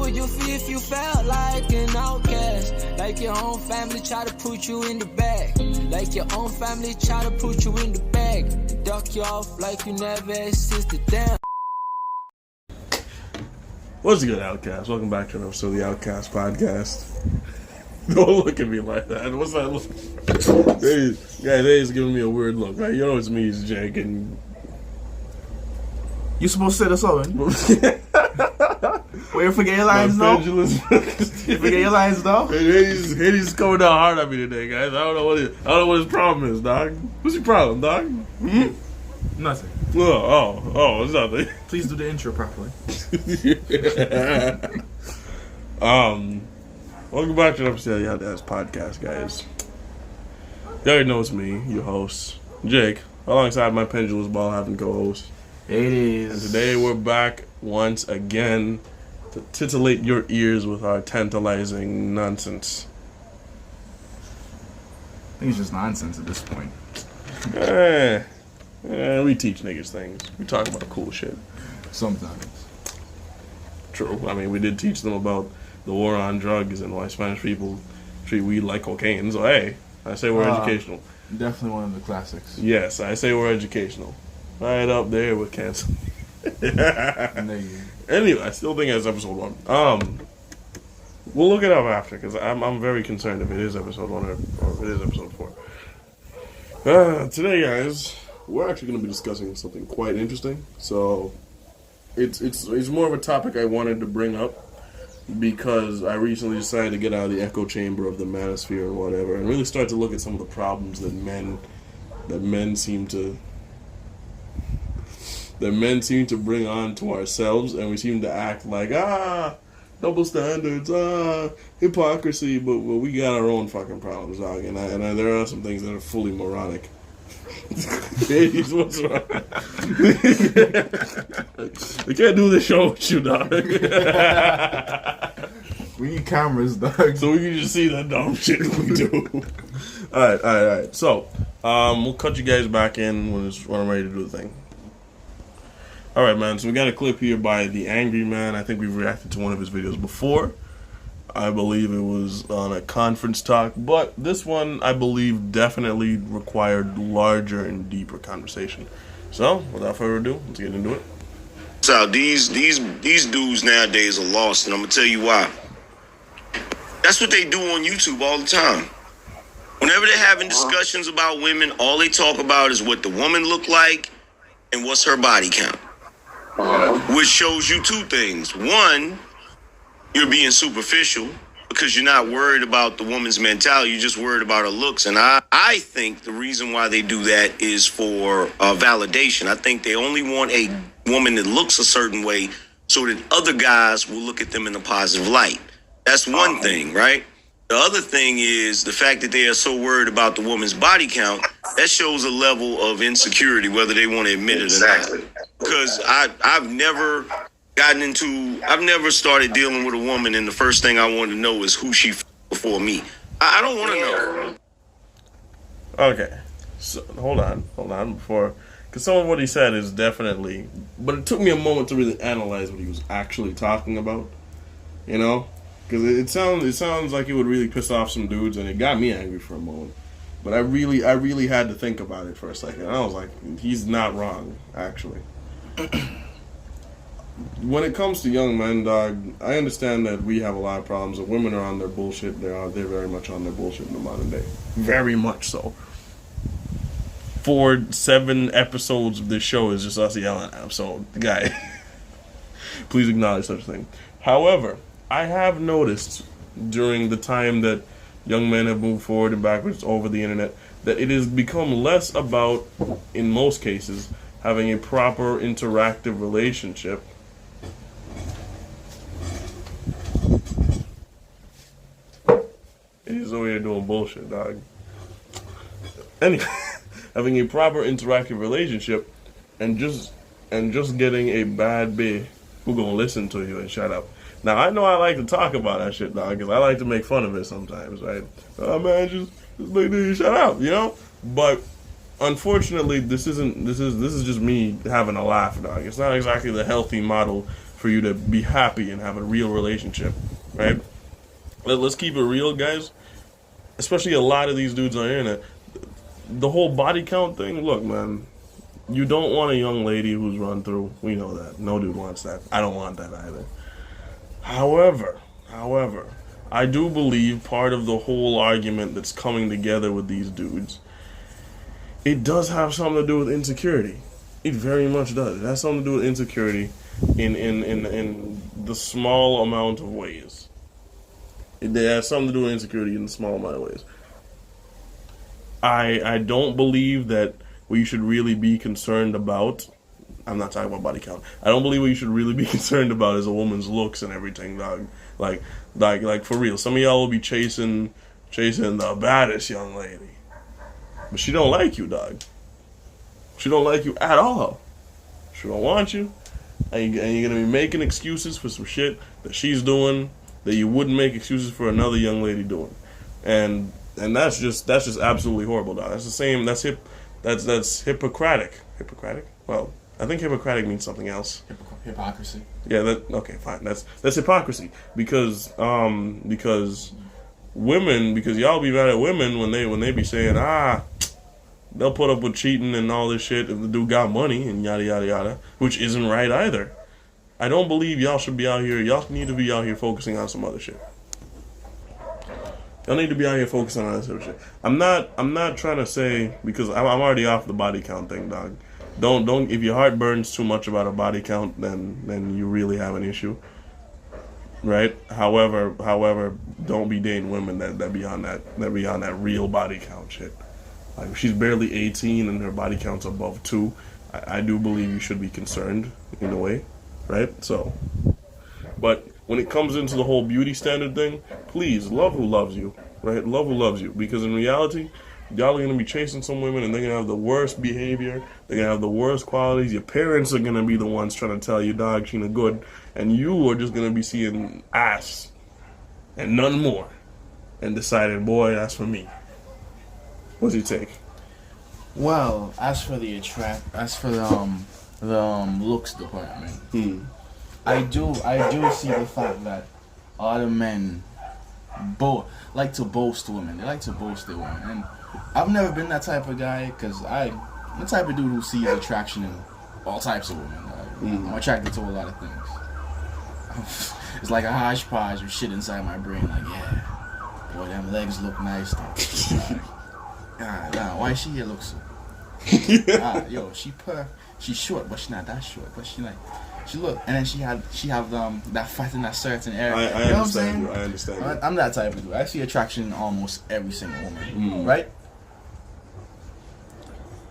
would you feel if you felt like an outcast? Like your own family try to put you in the bag. Like your own family try to put you in the bag. And duck you off like you never existed. Damn. What's good, Outcast? Welcome back to another episode of the Outcast podcast. Don't look at me like that. What's that look? They's giving me a weird look. Right? You know it's me, it's Jake, and you supposed to say this over. Wait, forget your lines, though. You forget your lines, though. He's coming down hard on me today, guys. I don't know what his problem is, dog. What's your problem, dog? Mm-hmm. Nothing. Oh, it's nothing. Please do the intro properly. Welcome back to another episode of the Outcast podcast, guys. You already know it's me, your host, Jake, alongside my pendulous ball having co-host. It is. And today we're back once again to titillate your ears with our tantalizing nonsense. I think it's just nonsense at this point. We teach niggas things. We talk about cool shit. Sometimes. True. I mean, we did teach them about the war on drugs and why Spanish people treat weed like cocaine. So, hey, I say we're educational. Definitely one of the classics. Yes, I say we're educational. Right up there with cancer. Anyway, I still think it's episode 1. We'll look it up after because I'm very concerned if it is episode 1 or if it is episode 4. Today, guys, we're actually going to be discussing something quite interesting. So, it's more of a topic I wanted to bring up because I recently decided to get out of the echo chamber of the manosphere and whatever, and really start to look at some of the problems that men seem to bring on to ourselves, and we seem to act like double standards, hypocrisy, but we got our own fucking problems, dog, and there are some things that are fully moronic. Ladies, what's wrong? We can't do this show with you, dog. We need cameras, dog. So we can just see that dumb shit we do. Alright. So, we'll cut you guys back in when I'm ready to do the thing. Alright, man. So we got a clip here by The Angry Man. I think we've reacted to one of his videos before. I believe it was on a conference talk, but this one, I believe, definitely required larger and deeper conversation. So, without further ado, let's get into it. So these dudes nowadays are lost, and I'm gonna tell you why. That's what they do on YouTube all the time. Whenever they're having discussions about women, all they talk about is what the woman look like and what's her body count. Which shows you two things. One, you're being superficial because you're not worried about the woman's mentality. You're just worried about her looks. And I think the reason why they do that is for validation. I think they only want a woman that looks a certain way so that other guys will look at them in a positive light. That's one thing, right? The other thing is the fact that they are so worried about the woman's body count. That shows a level of insecurity, whether they want to admit it or not. Because I've never started dealing with a woman, and the first thing I want to know is who she before me. I don't want to know. Okay, so hold on, before, because some of what he said is definitely, but it took me a moment to really analyze what he was actually talking about, you know, because it sounds like it would really piss off some dudes, and it got me angry for a moment, but I really had to think about it for a second. I was like, he's not wrong, actually. When it comes to young men, dog, I understand that we have a lot of problems. The women are on their bullshit. They're very much on their bullshit in the modern day. Very much so. 7 episodes of this show is just us yelling at him. So, guy, please acknowledge such a thing. However, I have noticed during the time that young men have moved forward and backwards over the internet that it has become less about, in most cases, having a proper interactive relationship. He's over here doing bullshit, dog. Anyway, having a proper interactive relationship and just getting a bad bitch who gonna listen to you and shut up. Now, I know I like to talk about that shit, dog, because I like to make fun of it sometimes, right? Oh, man, just like, dude, shut up, you know? But unfortunately, this is just me having a laugh, dog. It's not exactly the healthy model for you to be happy and have a real relationship, right? Let's keep it real, guys. Especially a lot of these dudes on the internet. The whole body count thing, look, man, you don't want a young lady who's run through. We know that. No dude wants that. I don't want that either. However, I do believe part of the whole argument that's coming together with these dudes, it does have something to do with insecurity. It very much does. It has something to do with insecurity in the small amount of ways. It has something to do with insecurity in the small amount of ways. I don't believe that what you should really be concerned about, I'm not talking about body count, I don't believe what you should really be concerned about is a woman's looks and everything, dog. Like for real. Some of y'all will be chasing the baddest young lady. But she don't like you, dog. She don't like you at all. She don't want you. And you're going to be making excuses for some shit that she's doing that you wouldn't make excuses for another young lady doing. And that's just absolutely horrible, dog. That's the same, that's Hippocratic. Hippocratic? Well, I think Hippocratic means something else. Hypocrisy. Yeah, okay, fine. That's hypocrisy. Because women, because y'all be mad at women when they be saying, they'll put up with cheating and all this shit if the dude got money and yada yada yada, which isn't right either. I don't believe y'all should be out here. Y'all need to be out here focusing on some other shit. Y'all need to be out here focusing on this other shit. I'm not trying to say, because I'm already off the body count thing, dog. Don't if your heart burns too much about a body count, then you really have an issue, right? However, don't be dating women that be on that real body count shit. Like if she's barely 18 and her body count's above 2, I do believe you should be concerned in a way, right? So, but when it comes into the whole beauty standard thing, please love who loves you, right? Love who loves you, because in reality, y'all are gonna be chasing some women and they're gonna have the worst behavior, they're gonna have the worst qualities. Your parents are gonna be the ones trying to tell you, dog, she not good, and you are just gonna be seeing ass and none more, and deciding, boy, that's for me. What's your take? Well, as for the looks department, I do see the fact that a lot of men like to boast women. They like to boast their women, and I've never been that type of guy, because I'm the type of dude who sees attraction in all types of women. I'm attracted to a lot of things. It's like a hodgepodge of shit inside my brain. Like, yeah, boy, them legs look nice though. Nah, why she here look so? Yo, she's short, but she's not that short. But she look, and then she have that fat in that certain area. I you know understand. what I'm saying? I understand. I'm that type of dude. I see attraction in almost every single woman, right?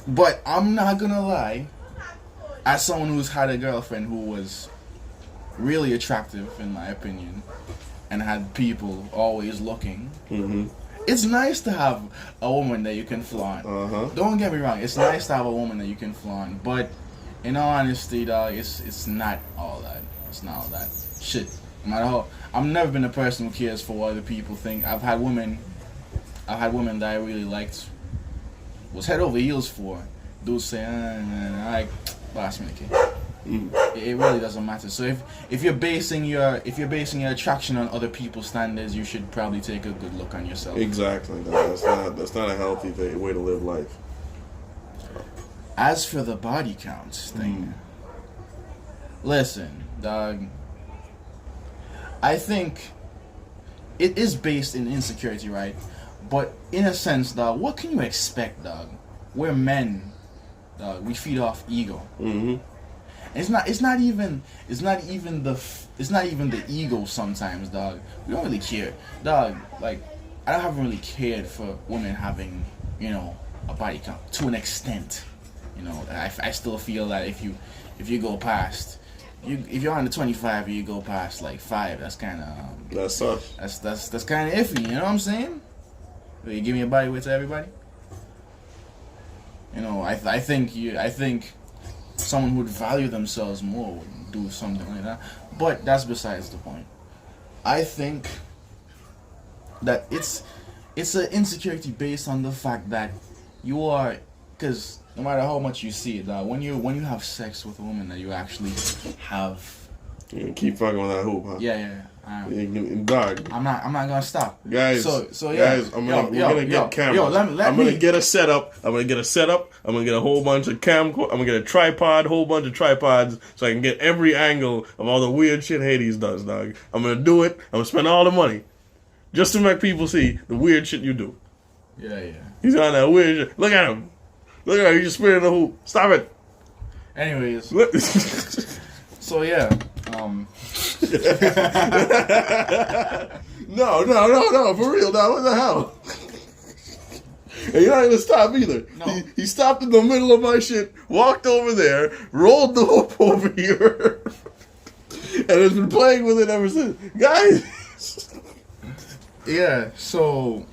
But I'm not gonna lie. As someone who's had a girlfriend who was really attractive, in my opinion, and had people always looking. It's nice to have a woman that you can flaunt. Don't get me wrong. It's nice to have a woman that you can flaunt. But in all honesty, dog, it's not all that. It's not all that. Shit. No matter how, I've never been a person who cares for what other people think. I've had women that I really liked, was head over heels for. Dudes say, like, boss me the kid. It really doesn't matter. So if you're basing your attraction on other people's standards, you should probably take a good look on yourself. Exactly. That's not a healthy way to live life. As for the body counts thing, listen, dog. I think it is based in insecurity, right? But in a sense, dog, what can you expect, dog? We're men, dog. We feed off ego. It's not even the ego sometimes, dog. We don't really care, dog. Like, I haven't really cared for women having, a body count to an extent. I still feel that if you go past, if you're on the 25 and you go past like 5, that's kind of that's tough. That's kind of iffy. You know what I'm saying? You give me a body weight to everybody. I think someone who would value themselves more would do something like that. But that's besides the point. I think that it's an insecurity based on the fact that you are, because no matter how much you see it, when you have sex with a woman that you actually have You keep fucking with that hoop, huh? Yeah. Dog. I'm not gonna stop, guys. So yeah, guys, we're gonna get cameras. I'm gonna get a setup. I'm gonna get a whole bunch of I'm gonna get a tripod, whole bunch of tripods, so I can get every angle of all the weird shit Hades does, dog. I'm gonna do it. I'm gonna spend all the money just to make people see the weird shit you do. Yeah. He's on that weird shit. Look at him. He's just spinning the hoop. Stop it. Anyways, so yeah. No, for real, dog. What the hell? And you're not gonna stop either. No. He stopped in the middle of my shit, walked over there, rolled the hoop over here, and has been playing with it ever since. Guys! Yeah, so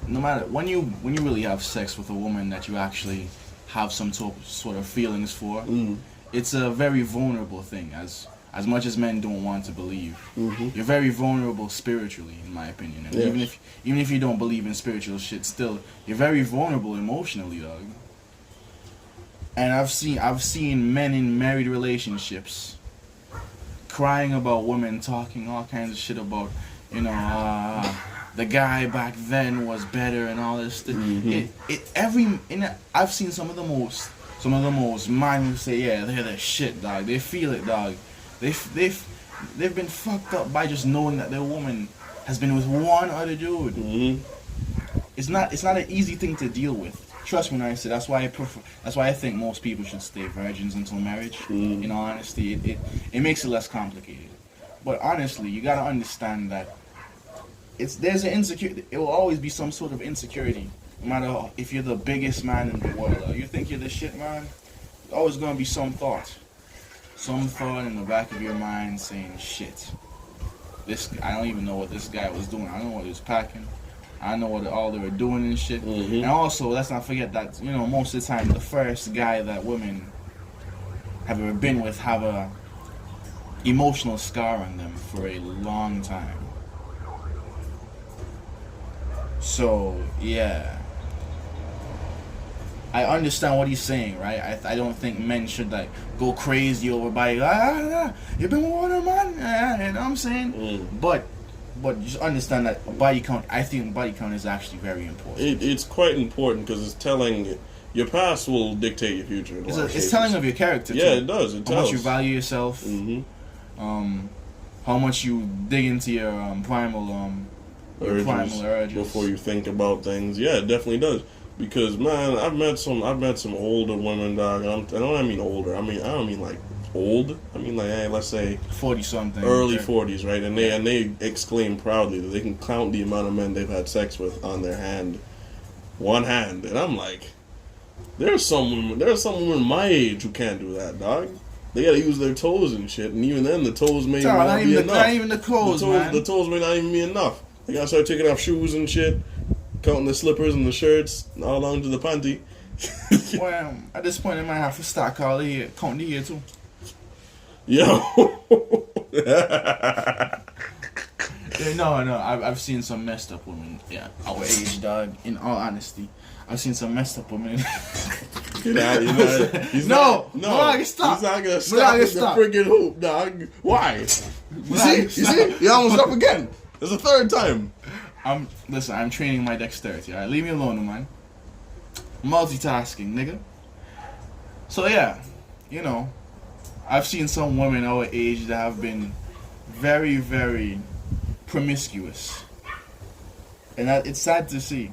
no matter when you really have sex with a woman that you actually have some sort of feelings for, it's a very vulnerable thing. As much as men don't want to believe, you're very vulnerable spiritually, in my opinion. And even if you don't believe in spiritual shit, still you're very vulnerable emotionally, dog. And I've seen men in married relationships crying about women, talking all kinds of shit about, the guy back then was better and all this stuff. I've seen some of the most men who say, yeah, they're the shit, dog. They feel it, dog. They've been fucked up by just knowing that their woman has been with one other dude. It's not an easy thing to deal with. Trust me when I say that's why I think most people should stay virgins until marriage. In all honesty, it makes it less complicated. But honestly, you gotta understand that there's an insecurity. It will always be some sort of insecurity, no matter if you're the biggest man in the world. Or you think you're the shit, man. There's always gonna be some thought in the back of your mind saying, shit. I don't even know what this guy was doing. I don't know what he was packing. I know what all they were doing and shit. And also, let's not forget that, most of the time, the first guy that women have ever been with have a emotional scar on them for a long time. So, yeah. I understand what he's saying, right? I don't think men should, go crazy over body. You've been with one man? You know what I'm saying? But just understand that body count, I think body count is actually very important. It's quite important because it's telling, your past will dictate your future. It's telling of your character, too. Yeah, it does. It tells. How much you value yourself. How much you dig into your primal urges before you think about things. Yeah, it definitely does. Because, man, I've met some older women, dog. I don't mean older. I don't mean like old. I mean like, hey, let's say 40-something, early 40s, right? And they exclaim proudly that they can count the amount of men they've had sex with on their hand, one hand. And I'm like, there's some women my age who can't do that, dog. They gotta use their toes and shit, and even then the toes may not be enough. Not even the toes, man. The toes may not even be enough. They gotta start taking off shoes and shit, counting the slippers and the shirts all onto the panty. Well, at this point, I might have to start counting the year too. Yo. No. I've seen some messed up women. Yeah, our age, dog. In all honesty, I've seen some messed up women. He's not gonna stop with the freaking hoop, dog. Why? You see? You almost up again. It's the third time. I'm training my dexterity. Alright, leave me alone, man. Multitasking, nigga. So yeah, I've seen some women our age that have been very, very promiscuous, and it's sad to see.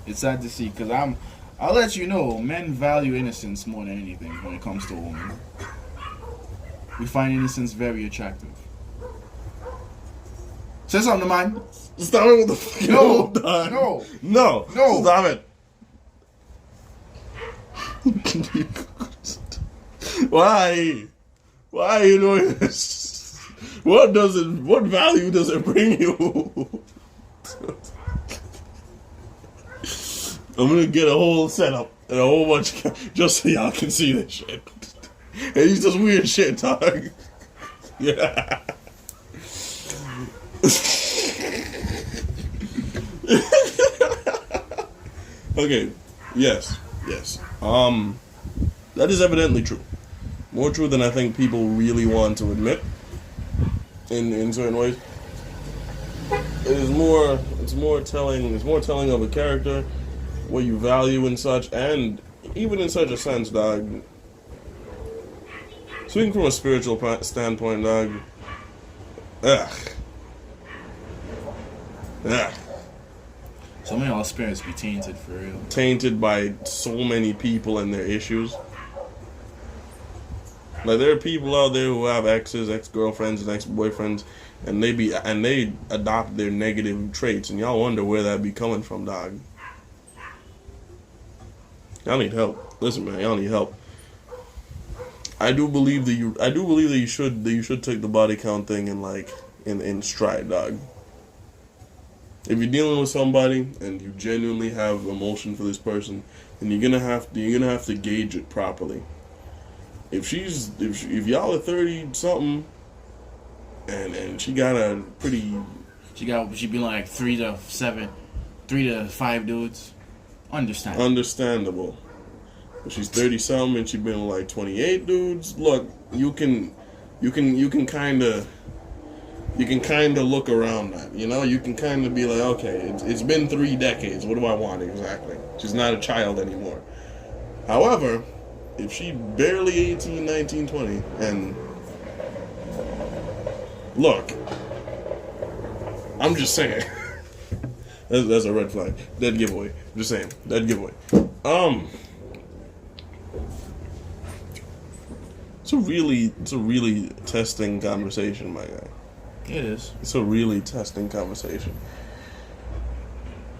It's sad to see because I'll let you know, men value innocence more than anything when it comes to a woman. We find innocence very attractive. Say something, man. Stop it with the fucking hoop, dog. No. Stop it. Why? Why are you doing this? What value does it bring you? I'm gonna get a whole setup and a whole bunch just so y'all can see this shit. And he's just weird shit, dog. Yeah. Okay. Yes. That is evidently true. More true than I think people really want to admit. In certain ways, it's more telling of a character, what you value and such, and even in such a sense, dog. Speaking from a spiritual standpoint, dog. Ugh. So many of our spirits be tainted for real. Tainted by so many people and their issues. Like, there are people out there who have exes, ex-girlfriends, and ex-boyfriends, and they adopt their negative traits, and y'all wonder where that be coming from, dog. Y'all need help. Listen, man, y'all need help. I do believe that you should take the body count thing in stride, dog. If you're dealing with somebody and you genuinely have emotion for this person, then you're gonna have to gauge it properly. If y'all are 30 something, and she got a pretty, she be like 3 to 5 dudes. Understandable. If she's 30 something and she been with like 28 dudes, look, you can kind of look around that. You know, you can kind of be like, okay, it's been 3 decades. What do I want exactly? She's not a child anymore. However, if she barely 18, 19, 20, and look, I'm just saying, that's a red flag, dead giveaway. I'm just saying, dead giveaway. It's a really testing conversation, my guy. It is. It's a really testing conversation.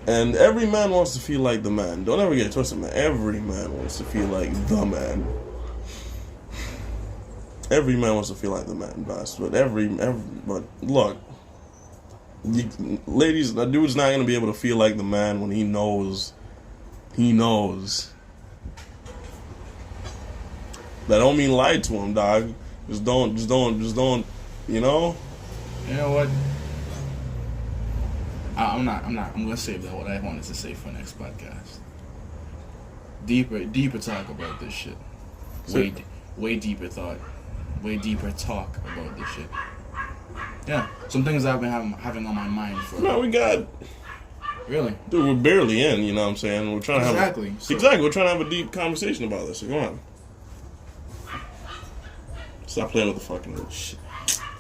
And every man wants to feel like the man. Don't ever get it twisted, man. Every man wants to feel like the man. Every man wants to feel like the man, boss. But but look, ladies, a dude's not gonna be able to feel like the man when he knows. That don't mean lie to him, dog. Just don't. You know. You know what? I'm gonna save that what I wanted to say for next podcast. Deeper talk about this shit. Way deeper thought. Way deeper talk about this shit. Yeah, some things I've been having on my mind for. No, we got. Really? Dude, we're barely in. You know what I'm saying? We're trying to have exactly. We're trying to have a deep conversation about this. So come on. Stop playing with the fucking words.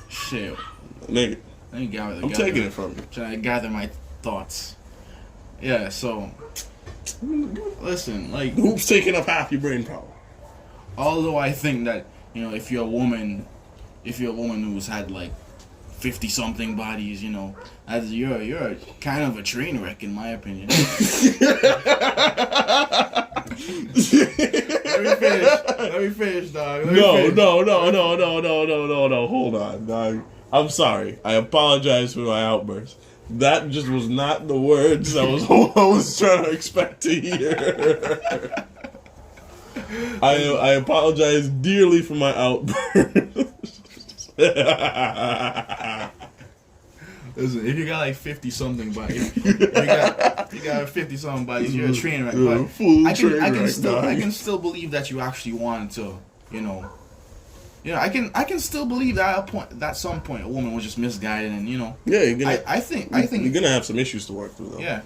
Shit. Nigga. I'm taking it from you. Trying to gather my thoughts. Yeah, so listen, like, who's taking up half your brain power? Although I think that, you know, if you're a woman who's had like 50 something bodies, you know, you're kind of a train wreck in my opinion. Let me finish, dog. No. Hold on, dog. I'm sorry. I apologize for my outburst. That just was not the words I was trying to expect to hear. I apologize dearly for my outburst. Listen, if you got like 50 something bodies, if you got 50 something bodies, you're a train wreck. But I can still believe that you actually wanted to, you know, I can still believe that at some point a woman was just misguided, and you know. Yeah, I think you're gonna have some issues to work through, though. Yeah,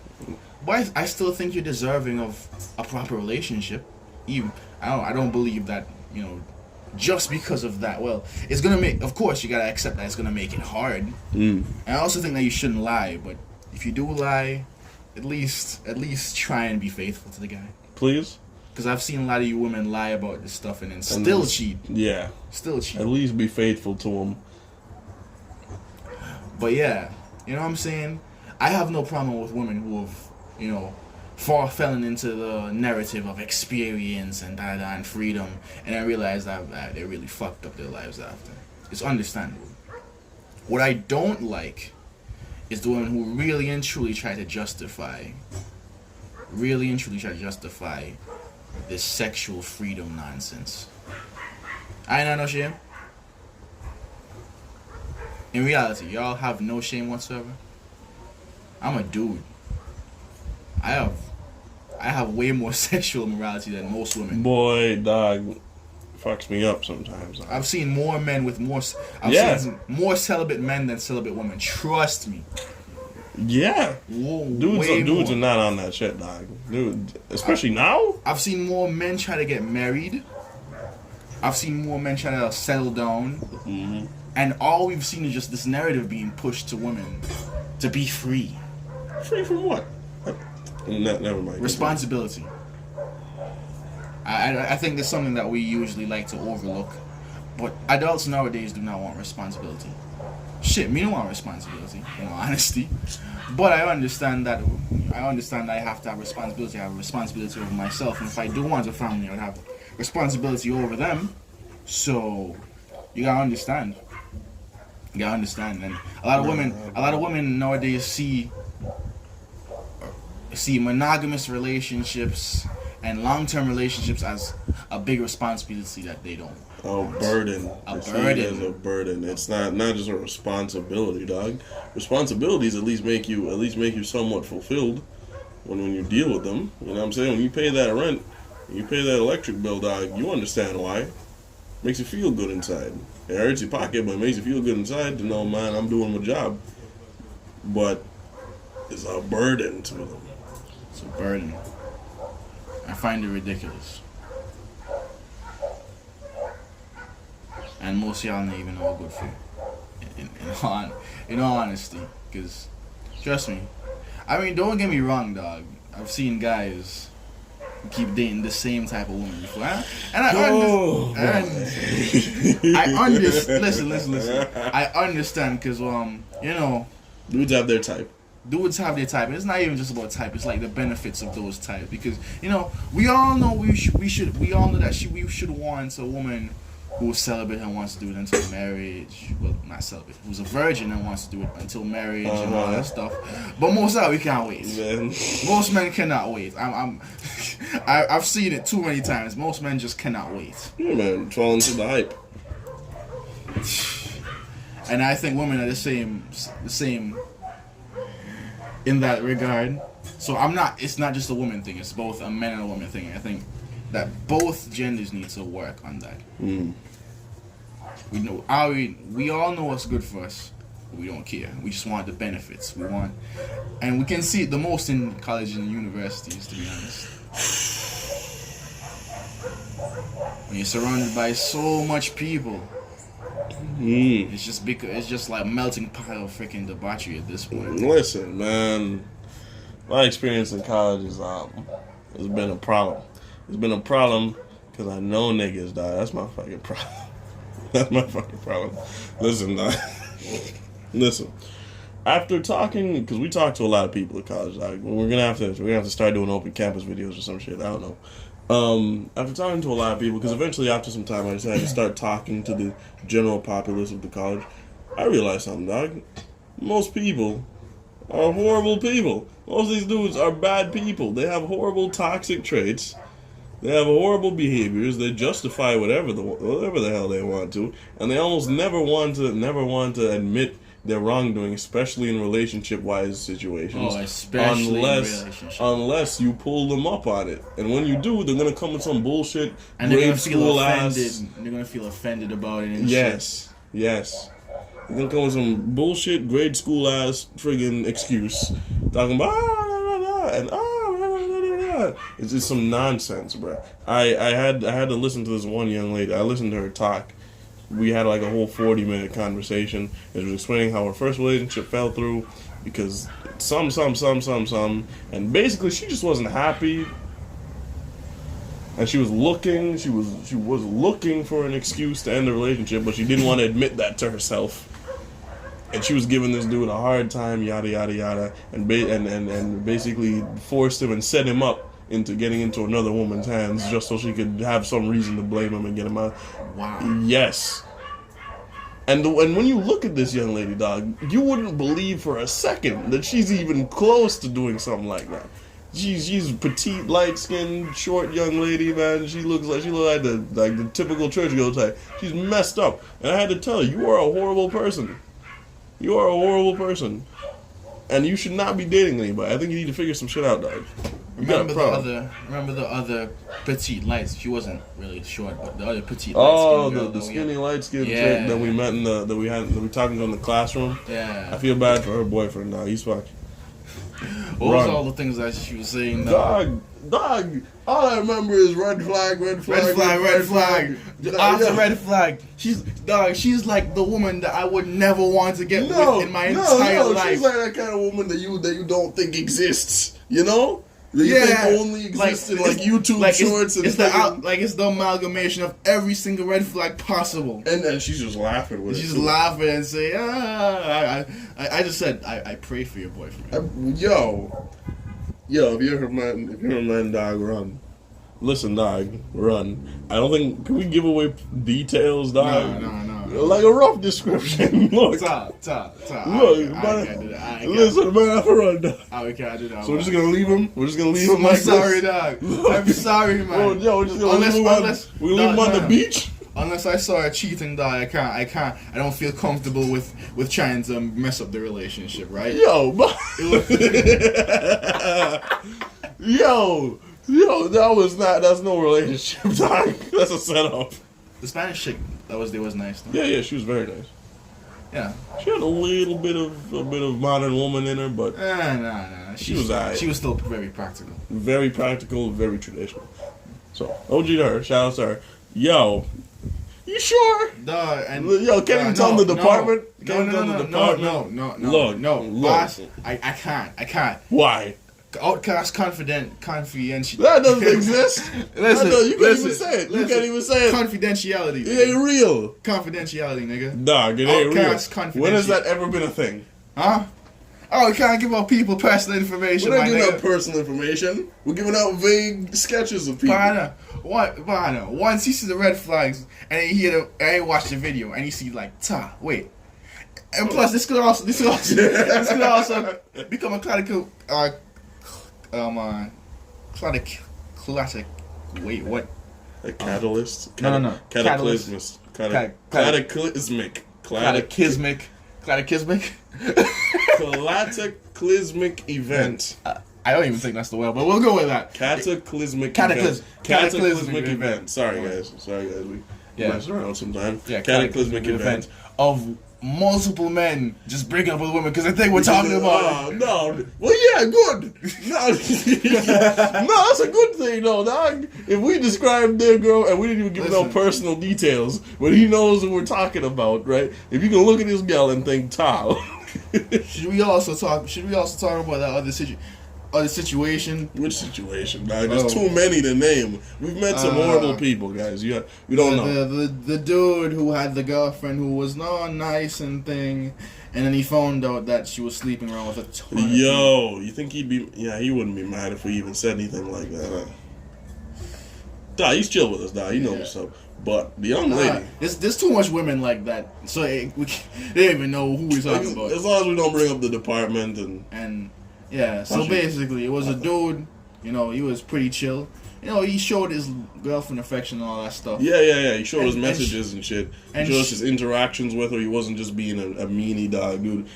but I still think you're deserving of a proper relationship. I don't believe that, you know, just because of that. Well, it's gonna make. Of course, you gotta accept that it's gonna make it hard. And I also think that you shouldn't lie. But if you do lie, at least try and be faithful to the guy. Please. Because I've seen a lot of you women lie about this stuff and then still cheat. Yeah. Still cheat. At least be faithful to him. But yeah, you know what I'm saying? I have no problem with women who have, you know, fallen into the narrative of experience and and freedom, and then realize that they really fucked up their lives after. It's understandable. What I don't like is the women who really and truly try to justify this sexual freedom nonsense. I ain't no shame. In reality, y'all have no shame whatsoever. I'm a dude. I have way more sexual morality than most women. Boy, dog, fucks me up sometimes. I've seen more men with more. I've seen more celibate men than celibate women. Trust me. Yeah. Dudes are not on that shit, dog. Dude, especially now. I've seen more men try to get married. I've seen more men try to settle down. Mm-hmm. And all we've seen is just this narrative being pushed to women to be free. Free from what? Never mind. Responsibility. I think that's something that we usually like to overlook. But adults nowadays do not want responsibility. Shit, me don't want responsibility, in all honesty. But I understand that I have to have responsibility. I have a responsibility over myself. And if I do want a family, I would have responsibility over them. So you gotta understand. And a lot of women nowadays see monogamous relationships and long-term relationships as a big responsibility that they don't. A burden. A burden. It's not just a responsibility, dog. Responsibilities at least make you somewhat fulfilled when you deal with them. You know what I'm saying? When you pay that rent, you pay that electric bill, dog, you understand why. Makes you feel good inside. It hurts your pocket, but it makes you feel good inside to know, man, I'm doing my job. But it's a burden to them. It's a burden. I find it ridiculous. And most of y'all not even know good for in all honesty. Because, trust me, I mean, don't get me wrong, dog. I've seen guys keep dating the same type of woman before. Listen. I understand because, dudes have their type. Dudes have their type. And it's not even just about type. It's like the benefits of those types. Because, we all know we should want a woman who's celibate and wants to do it until marriage. Well, not celibate. Who's a virgin and wants to do it until marriage and all that stuff. But most of that we can't wait. Man. Most men cannot wait. I've seen it too many times. Most men just cannot wait. Yeah, man, fall into the hype. And I think women are the same in that regard. So it's not just a woman thing. It's both a man and a woman thing. I think that both genders need to work on that. Mm. We all know what's good for us. We don't care. We just want the benefits. And we can see it the most in colleges and universities, to be honest. When you're surrounded by so much people, it's just like a melting pot of freaking debauchery at this point. Listen, man, my experience in college has been a problem. It's been a problem because I know niggas, dog. That's my fucking problem. That's my fucking problem. Listen, dog. Listen. After talking, because we talked to a lot of people at college, like, we're gonna have to start doing open campus videos or some shit. I don't know. After talking to a lot of people, because eventually after some time I decided to start talking to the general populace of the college, I realized something, dog. Most people are horrible people. Most of these dudes are bad people. They have horrible toxic traits. They have horrible behaviors. They justify whatever the hell they want to, and they almost never want to admit their wrongdoing, especially in relationship-wise situations. Oh, especially unless you pull them up on it, and when you do, they're gonna come with some bullshit. And they're gonna feel offended. They're gonna feel offended about it. And yes. They're gonna come with some bullshit grade school ass friggin' excuse, talking about and it's just some nonsense, bro. I had to listen to this one young lady. I listened to her talk. We had like a whole 40-minute conversation. She was explaining how her first relationship fell through because some, and basically she just wasn't happy. And she was looking for an excuse to end the relationship, but she didn't want to admit that to herself. And she was giving this dude a hard time, yada yada yada, and basically forced him and set him up into getting into another woman's hands just so she could have some reason to blame him and get him out. Wow. Yes. And when you look at this young lady, dog, you wouldn't believe for a second that she's even close to doing something like that. She's petite, light-skinned, short young lady, man. She looks like the typical churchgoer type. She's messed up, and I had to tell her, you are a horrible person. You are a horrible person, and you should not be dating anybody. I think you need to figure some shit out, dog. Remember the other petite lights. She wasn't really short, but the other petite light Oh, girl the that we skinny had. light skinned Yeah. chick that we met in the that we were talking to in the classroom. Yeah. I feel bad for her boyfriend now. He's fucked. What was Run. all the things that she was saying? Dog. All I remember is red flag. Red flag. After red flag. She's like the woman that I would never want to get with in my entire life. She's like that kind of woman that you don't think exists. You know? That you think only exists in like YouTube shorts and it's the amalgamation of every single red flag possible. And then she's just laughing with it. She's laughing and say, I just said I pray for your boyfriend. Yo, if you're a man, dog, run. Listen, dog, run. I don't think, can we give away details, dog? No. Like a rough description. Look. Look, Listen, man, I have to run, dog. We can't do that. So we're just gonna leave him? We're just gonna leave him I'm like sorry, this? dog. I'm sorry, man. Oh, yo, we're just gonna leave him on the beach? Unless I saw her cheating, dog, I don't feel comfortable with trying to mess up the relationship, right? Yo, that's no relationship, dog. That's a setup. The Spanish chick that was there was nice, though. Yeah, she was very nice. Yeah. She had a little bit of modern woman in her, but nah. she was alright. She was still very practical. Very practical, very traditional. So, OG to her, shout out to her. Yo, you sure? Dog, and yo, can't even tell the department. No. Look, boss, I can't. Why? Outcast confidentiality. That doesn't exist. Listen, you can't even say it. You can't even say it. Confidentiality. It ain't real. Confidentiality, nigga. Dog, it ain't Outcast real. When has that ever been a thing? Huh? Oh, we can't give out people personal information. We're not giving out personal information. We're giving out vague sketches of people. Once he sees the red flags and he watch the video and he see like, wait. And plus, this could also become a classic. Wait, what? A catalyst? No. Cataclysmic. Cataclysmic event. I don't even think that's the word, but we'll go with that. Cataclysmic event. Sorry guys. We mess around sometimes. Yeah, cataclysmic event of multiple men just breaking up with women because I think we're talking about. No. Well, yeah, good. No, that's a good thing, though, dog. If we describe their girl and we didn't even give no personal details, but he knows what we're talking about, right? If you can look at this girl and think, Tal. Should we also talk about that other situation? Which situation, dog? There's too many to name. We've met some horrible people, guys. We don't know. The dude who had the girlfriend who was not nice and thing, and then he found out that she was sleeping around with a ton of people. You think he'd be? Yeah, he wouldn't be mad if we even said anything like that. Huh? Dog, he's chill with us, dog. He knows what's up. But the young lady, there's too much women like that, so they don't even know who we're talking about. As long as we don't bring up the department and. Yeah, so basically it was a dude, he was pretty chill. He showed his girlfriend affection and all that stuff. Yeah, he showed his messages and shit. He showed us his interactions with her. He wasn't just being a meanie, dog, dude.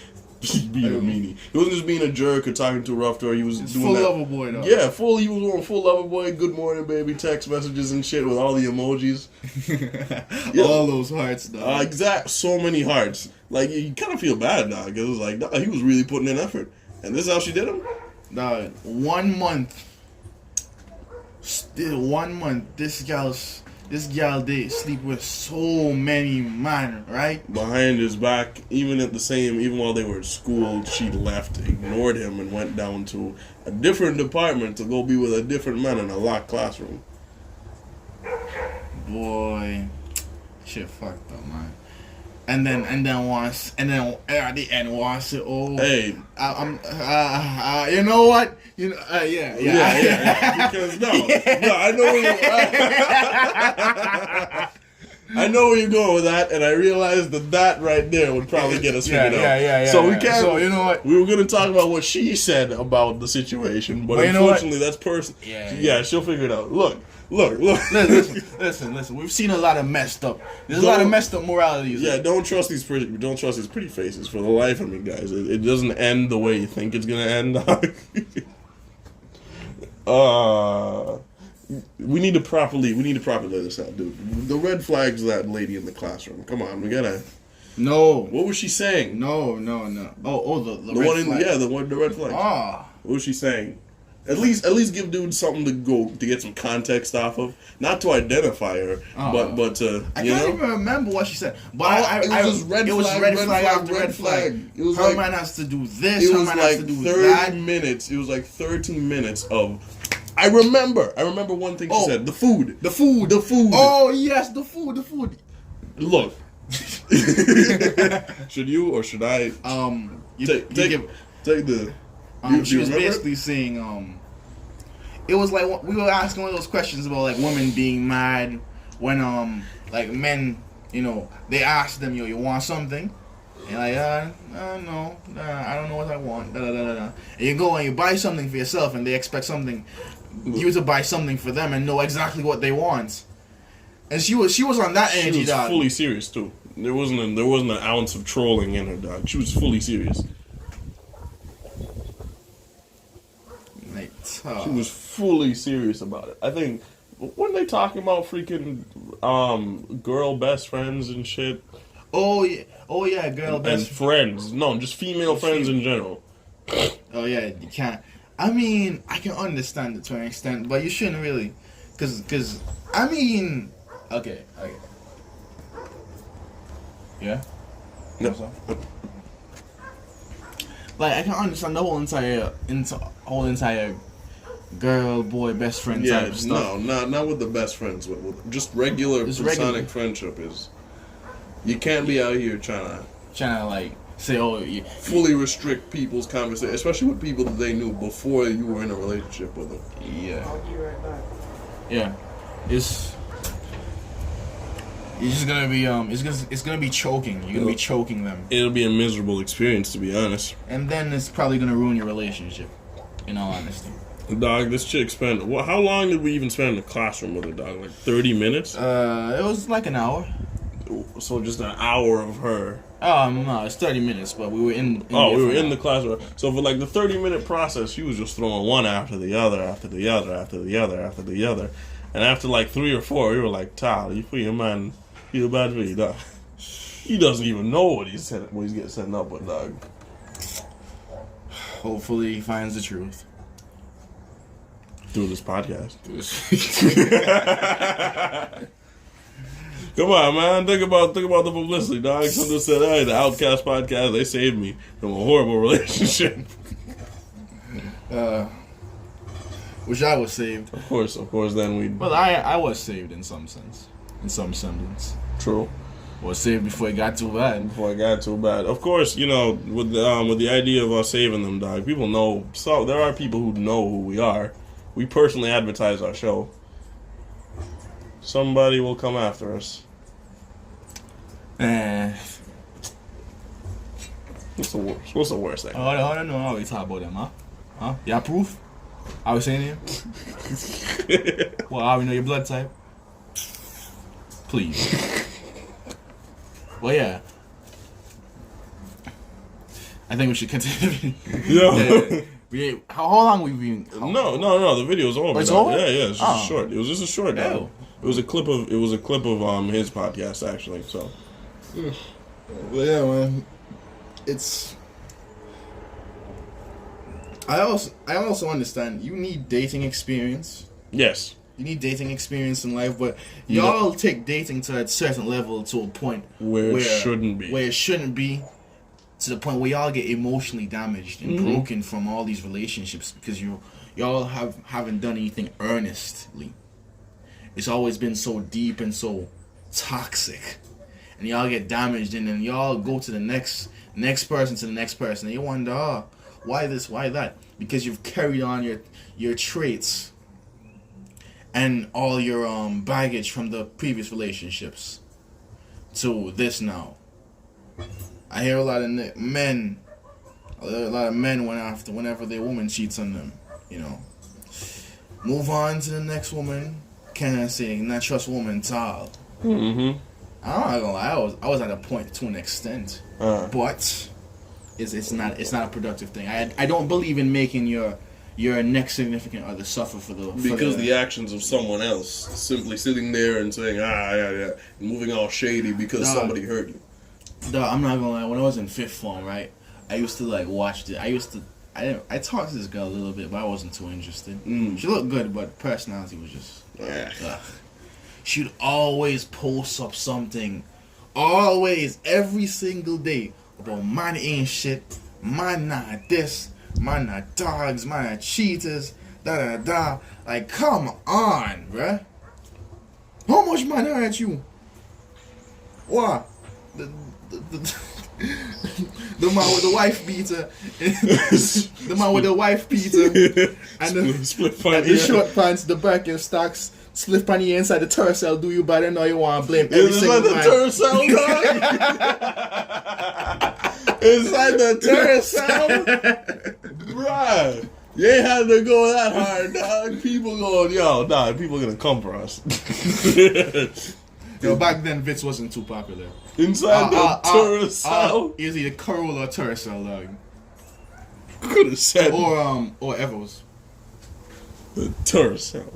Being a meanie. He wasn't just being a jerk or talking too rough to her. He was doing full lover boy, though. Yeah, he was going full lover boy, good morning, baby, text messages and shit with all the emojis. All those hearts, dog. So many hearts. Like, you kind of feel bad, dog, because it was like, dog, he was really putting in effort. And this is how she did him? Dog, 1 month. Still 1 month. This gal did sleep with so many men, right? Behind his back, even while they were at school, she left, ignored him, and went down to a different department to go be with a different man in a locked classroom. Boy, shit fucked up, man. And then at the end wants it. Oh, hey, you know what? Yeah. Because I know where you're going with that, and I realized that right there would probably get us figured out. Yeah. So we can't. So you know what? We were going to talk about what she said about the situation, but unfortunately, that's personal. Yeah, she'll figure it out. Look. Listen. We've seen a lot of messed up. There's a lot of messed up moralities. Yeah, don't trust these pretty faces for the life of me, guys. It doesn't end the way you think it's gonna end. We need to properly lay this out, dude. The red flags of that lady in the classroom. Come on, we gotta. No. What was she saying? No. The red one flag. the red flag. Ah. What was she saying? At least give dude something to get some context off of, not to identify her, but to I can't even remember what she said. But it was just red flag after red flag. It was her like, man has to do this. It Her was man like has to do 30 that. minutes. It was like 13 minutes of. I remember one thing she said. The food. Oh yes, the food. Look. Should you or should I? Take the. She was basically saying, it was like we were asking one of those questions about like women being mad when like men, you know, they ask them, you want something, and like no, I don't know what I want, And you go and you buy something for yourself, and they expect you to buy something for them and know exactly what they want. And she was on that energy, She was dog. fully serious too. There wasn't an ounce of trolling in her, dog. She was fully serious. She was fully serious about it. I think, weren't they talking about freaking girl best friends and shit? Oh yeah, girl best friends. No, just female friends in general. Oh yeah, you can't. I mean, I can understand it to an extent, but you shouldn't really, cause I mean, okay. Yeah. No. Like I can understand the whole entire girl boy best friend type of stuff. No, not with the best friends. With just regular platonic friendship is. You can't be out here trying to like say, fully restrict people's conversation, especially with people that they knew before you were in a relationship with them. Yeah. I'll be right back. Yeah, it's just gonna be it's gonna be choking. You're gonna be choking them. It'll be a miserable experience, to be honest. And then it's probably gonna ruin your relationship. In all honesty. Dog, this chick spent. How long did we even spend in the classroom with her, dog? Like 30 minutes? It was like an hour. So just an hour of her. Oh no, it's 30 minutes, but we were in the classroom. So for like the 30-minute process, she was just throwing one after the other, after the other, after the other, after the other, and after like 3 or 4, we were like, "Tyler, you put your man, he's a bad for you, dog. He doesn't even know what he's getting set up with, dog." Hopefully, he finds the truth through this podcast. Come on, man. Think about the publicity, dog. Someone said, "Hey, the Outcast podcast, they saved me from a horrible relationship." Wish I was saved. Of course. Then we. Well, I was saved in some sense, in some semblance. True. Was saved before it got too bad. Of course, you know, with the idea of us saving them, dog. People know. So there are people who know who we are. We personally advertise our show. Somebody will come after us. What's the worst? What's the worst thing? I don't know how we talk about them, huh? You have proof? I was saying here. Well, how we know your blood type? Please. Well, yeah. I think we should continue. Yeah. How long we been? No. The video's over. Oh, it's over? Yeah. It's just short. It was just a short. Oh. It was a clip of his podcast actually. So. Well, yeah, man. It's. I also understand you need dating experience. Yes. You need dating experience in life, but y'all take dating to a certain level to a point where it shouldn't be. Where it shouldn't be, to the point where y'all get emotionally damaged and broken from all these relationships because y'all haven't done anything earnestly. It's always been so deep and so toxic, and y'all get damaged, and then y'all go to the next person to the next person, and you wonder, why this, why that? Because you've carried on your traits and all your baggage from the previous relationships to this now. I hear a lot of men whenever their woman cheats on them, you know. Move on to the next woman. Can I say not trust woman at all? Mm-hmm. I'm not gonna lie, I was at a point to an extent, but it's not a productive thing. I don't believe in making your your next significant other suffer for the actions of someone else, simply sitting there and saying yeah, and moving all shady because somebody hurt you. Dog, I'm not gonna lie. When I was in fifth form, right, I used to like watch it. I talked to this girl a little bit, but I wasn't too interested. She looked good, but personality was just. She'd always post up something, always, every single day, about man ain't shit, man not this, man not dogs, man not cheaters, da. Like, come on, bruh. How much man hurt you? What? The man with the wife beater, the man with the wife beater, and the short pants, the Birkenstocks, split panty inside the Tercel. Do you bad? I know you want to blame every single man. Tercel, inside the Tercel, bruh. You ain't had to go that hard, dog. People going, people gonna come for us. Yo, back then Vitz wasn't too popular. Inside the Tercel? It was either Curl or Tercel, dog. Could have said. Or Evos. The Tercel.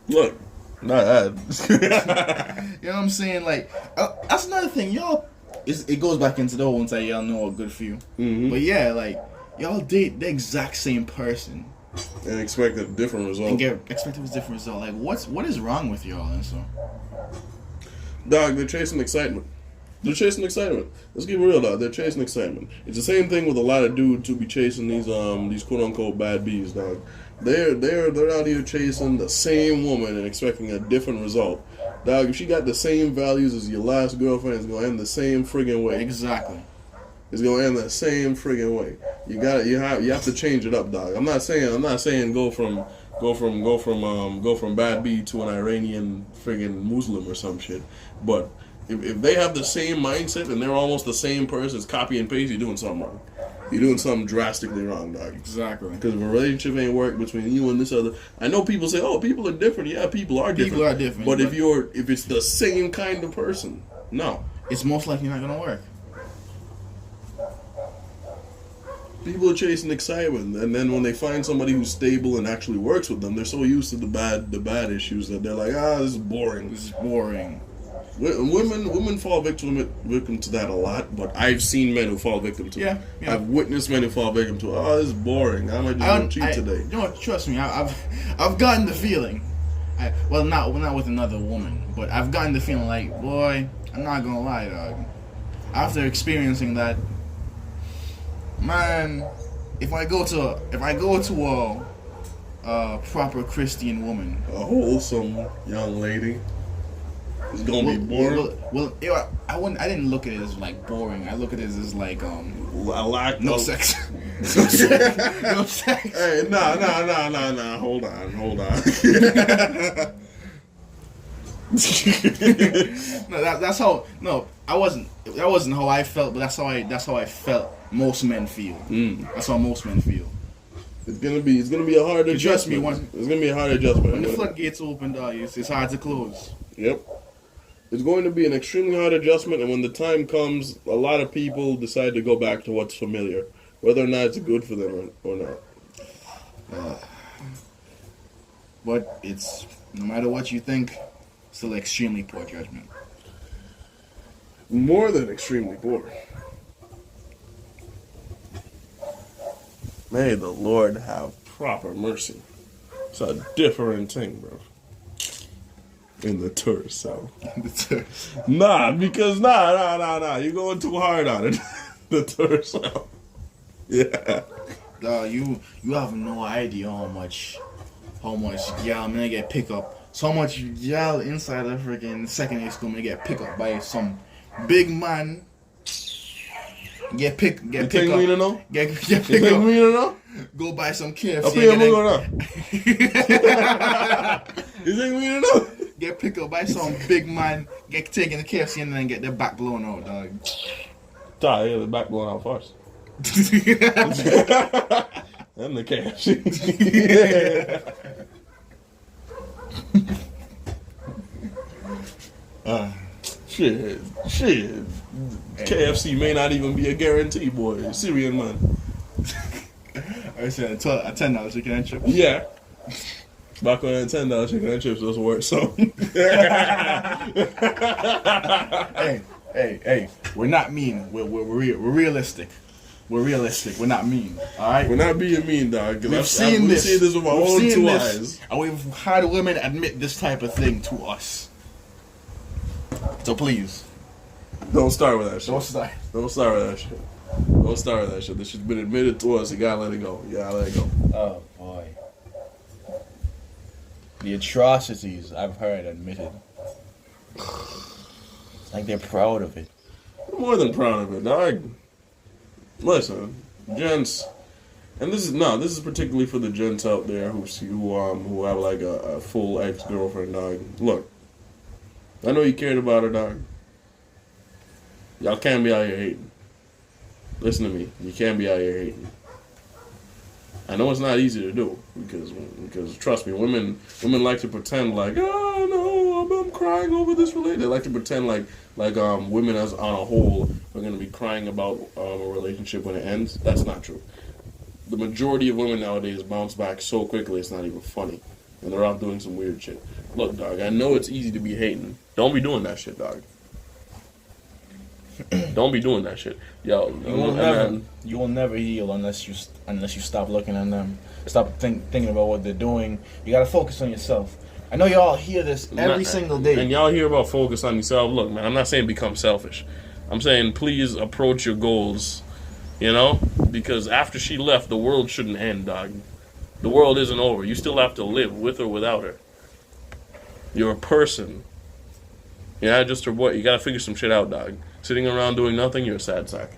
Look, not that. You know what I'm saying? Like, that's another thing. Y'all, it goes back into the whole one y'all know are good for you. Mm-hmm. But yeah, like, y'all date the exact same person. And expect a different result. And expect a different result. Like, what is wrong with y'all and so? Dog, they're chasing excitement. Let's keep it real, dog. They're chasing excitement. It's the same thing with a lot of dudes who be chasing these quote unquote bad bees, dog. They're out here chasing the same woman and expecting a different result. Dog, if she got the same values as your last girlfriend, it's gonna end the same friggin' way. Exactly. It's gonna end the same friggin' way. You have to change it up, dog. I'm not saying go from bad bee to an Iranian friggin' Muslim or some shit. But if they have the same mindset and they're almost the same person, it's copy and paste, you're doing something wrong. You're doing something drastically wrong, dog. Exactly. Because if a relationship ain't work between you and this other, I know people say, "Oh, people are different." Yeah, people are different. But if it's the same kind of person, no, it's most likely not gonna work. People are chasing excitement, and then when they find somebody who's stable and actually works with them, they're so used to the bad issues that they're like, this is boring. Women fall victim to that a lot, but I've seen men who fall victim to it. Yeah. I've witnessed men who fall victim to it. This is boring. I might just cheat today. You know what? Trust me, I've gotten the feeling. Not with another woman, but I've gotten the feeling like, boy, I'm not gonna lie, dog. After experiencing that, man, if I go to a proper Christian woman, a wholesome young lady, it's gonna be boring. I didn't look at it as like boring. I look at it as like no sex. No sex. Hey, nah. Hold on. That's how. No, that wasn't how I felt, but that's how I felt. Most men feel. That's how most men feel. It's gonna be a hard adjustment. It's gonna be a hard adjustment. When the floodgates open, it's hard to close. Yep. It's going to be an extremely hard adjustment, and when the time comes, a lot of people decide to go back to what's familiar, whether or not it's good for them or not. But it's, no matter what you think, still extremely poor judgment. More than extremely poor. May the Lord have proper mercy. It's a different thing, bro. In the tourist south. Nah, because you're going too hard on it. The tourist south. Yeah. You have no idea how much y'all man get pick up. So much y'all inside of freaking secondary school man get pick up by some big man. Get pick up. Get pick up. Go buy some KFC. You think we don't know? Get picked up by some big man, get taken to KFC and then get their back blown out, dog. Yeah, the back blown out first. And the KFC. Shit. KFC may not even be a guarantee, boy. Syrian man. I said a $10 chicken and chips. Yeah. Back when $10 chicken and chips doesn't work, so. Hey, we're not mean. We're realistic. We're realistic. We're not mean. All right. We're not being mean, dog. We've seen this with my own two eyes, and we've had women admit this type of thing to us. So please, don't start with that shit. don't start. Don't start with that shit. Don't start with that shit. This shit's been admitted to us. You gotta let it go. You gotta let it go. Oh boy, the atrocities I've heard admitted. Like they're proud of it. I'm more than proud of it, dog. Listen, gents, and this is particularly for the gents out there who have like a full ex-girlfriend, dog. Look, I know you cared about her, dog. Y'all can't be out here hating. Listen to me, you can't be out here hating. I know it's not easy to do because trust me, women like to pretend like, oh no, I'm crying over this relationship. They like to pretend like women as on a whole are going to be crying about a relationship when it ends. That's not true. The majority of women nowadays bounce back so quickly it's not even funny, and they're off doing some weird shit. Look, dog, I know it's easy to be hating. Don't be doing that shit, dog. Don't be doing that shit, yo. You will never heal unless you stop looking at them. Stop thinking about what they're doing. You gotta focus on yourself. I know y'all hear this every single day. And y'all hear about focus on yourself. Look, man, I'm not saying become selfish. I'm saying please approach your goals, you know? Because after she left, the world shouldn't end, dog. The world isn't over. You still have to live with or without her. You're a person. You're not just her boy. You gotta figure some shit out, dog. Sitting around doing nothing, you're a sad sack.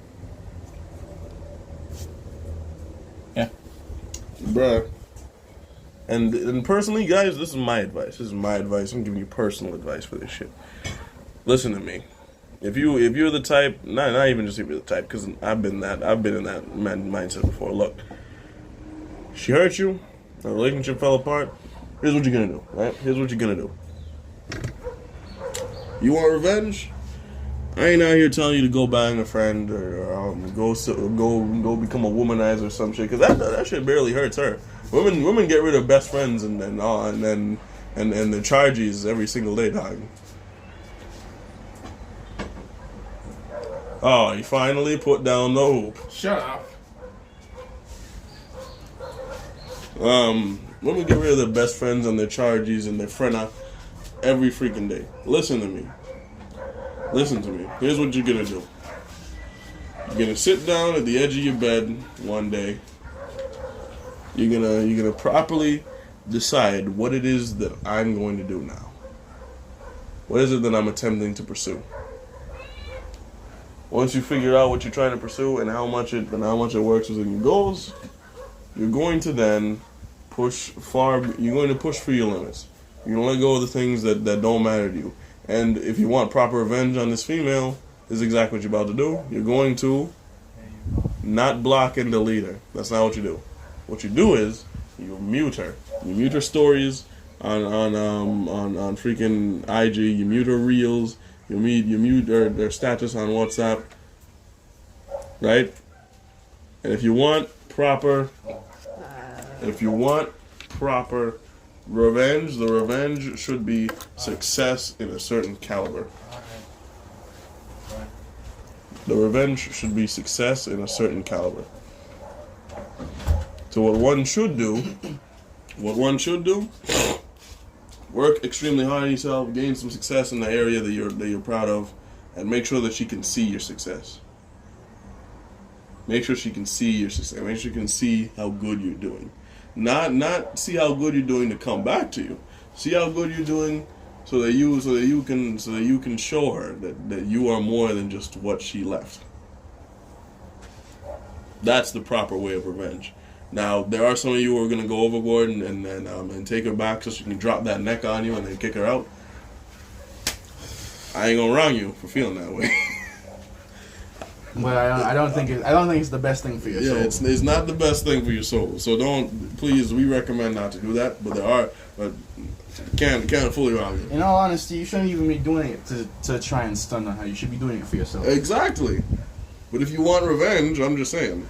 Yeah. Bruh. And personally, guys, this is my advice. I'm giving you personal advice for this shit. Listen to me. If you're the type, not even just if you're the type, because I've been in that mindset before. Look, she hurt you, the relationship fell apart. Here's what you're gonna do, right? Here's what you're gonna do. You want revenge? I ain't out here telling you to go bang a friend or go become a womanizer or some shit, because that shit barely hurts her. Women get rid of best friends and the charges every single day, dog. Oh, he finally put down the hoop. Shut up. Women get rid of their best friends and their charges and their friend every freaking day. Listen to me. Here's what you're gonna do. You're gonna sit down at the edge of your bed one day. You're gonna properly decide what it is that I'm going to do now. What is it that I'm attempting to pursue? Once you figure out what you're trying to pursue and how much it works within your goals, you're going to then push for your limits. You're gonna let go of the things that don't matter to you. And if you want proper revenge on this female, this is exactly what you're about to do. You're going to not block and delete her. That's not what you do. What you do is you mute her. You mute her stories on freaking IG. You mute her reels. You mute their status on WhatsApp. Right? And if you want proper revenge, the revenge should be success in a certain caliber. The revenge should be success in a certain caliber. So what one should do, work extremely hard on yourself, gain some success in the area that you're proud of, and make sure that she can see your success. Make sure she can see your success. Make sure she can see how good you're doing. Not see how good you're doing to come back to you. See how good you're doing so that you can show her that you are more than just what she left. That's the proper way of revenge. Now, there are some of you who are going to go overboard and take her back so she can drop that neck on you and then kick her out. I ain't going to wrong you for feeling that way. But I don't think it's the best thing for your soul. Yeah, it's not the best thing for your soul. So we recommend not to do that. But can't fully wrong you. In all honesty, you shouldn't even be doing it to try and stun on her. You should be doing it for yourself. Exactly. But if you want revenge, I'm just saying.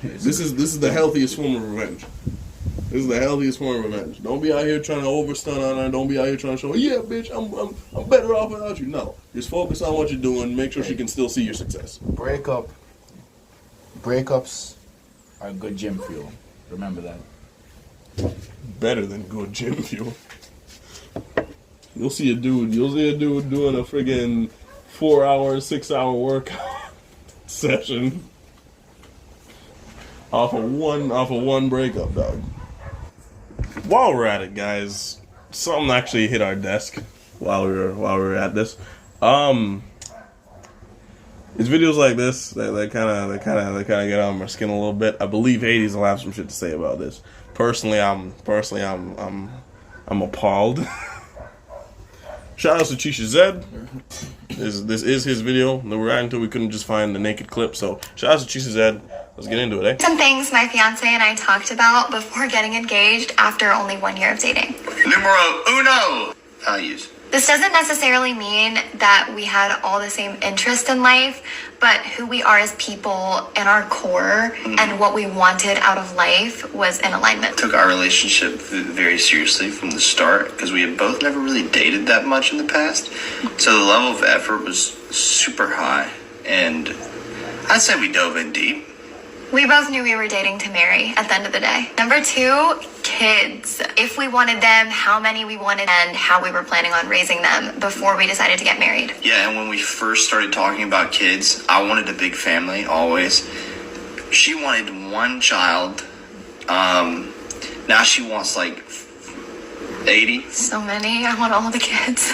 This is the healthiest form of revenge. This is the healthiest form of revenge. Don't be out here trying to overstun on her. Don't be out here trying to show, yeah, bitch, I'm better off without you. No, just focus on what you're doing. Make sure she can still see your success. Breakups are good gym fuel. Remember that. Better than good gym fuel. You'll see a dude doing a friggin' 4-hour, 6-hour workout session off of one breakup, dog. While we're at it, guys, something actually hit our desk while we were at this. It's videos like this that kind of get on my skin a little bit. I believe Hades will have some shit to say about this. Personally, I'm appalled. Shout out to Chisha Zed. This is his video. We were at until we couldn't just find the naked clip. So shout out to Chisha Zed. Let's get into it, eh? Some things my fiance and I talked about before getting engaged after only 1 year of dating. Numero uno. Values. This doesn't necessarily mean that we had all the same interest in life, but who we are as people and our core and what we wanted out of life was in alignment. Took our relationship very seriously from the start because we had both never really dated that much in the past. So the level of effort was super high, and I'd say we dove in deep. We both knew we were dating to marry at the end of the day. Number 2, kids. If we wanted them, how many we wanted, and how we were planning on raising them before we decided to get married. Yeah, and when we first started talking about kids, I wanted a big family, always. She wanted one child. Now she wants like 80. So many. I want all the kids.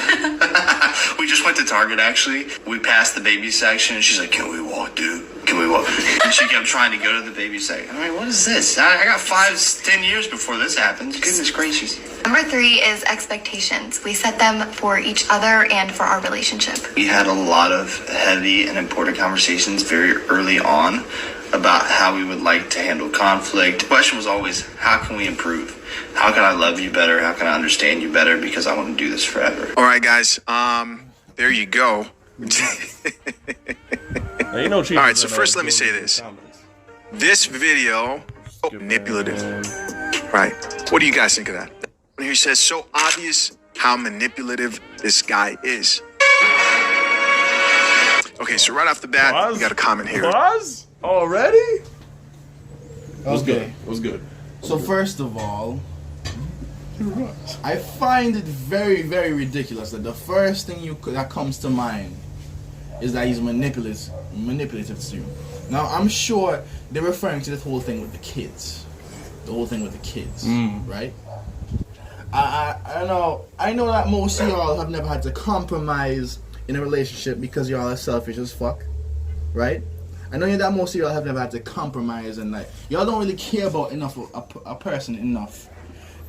We just went to Target, actually. We passed the baby section, and she's like, can we walk, dude? Can we walk? And she kept trying to go to the baby section. I mean, what is this? I got 5-10 years before this happens. Goodness gracious. Number 3 is expectations. We set them for each other and for our relationship. We had a lot of heavy and important conversations very early on about how we would like to handle conflict. The question was always, how can we improve? How can I love you better? How can I understand you better? Because I want to do this forever. All right, guys. There you go. Now, you know, All right, so first let me say this. This video, manipulative. Right. What do you guys think of that? Here he says, so obvious how manipulative this guy is. Okay, so right off the bat, we got a comment here. Pause? Already? What's good? What's good? So first of all, I find it very, very ridiculous that the first thing that comes to mind is that he's manipulative to you. Now, I'm sure they're referring to this whole thing with the kids. The whole thing with the kids, right? I know that most of y'all have never had to compromise in a relationship because y'all are selfish as fuck, right? I know that most of y'all have never had to compromise, and like y'all don't really care about a person enough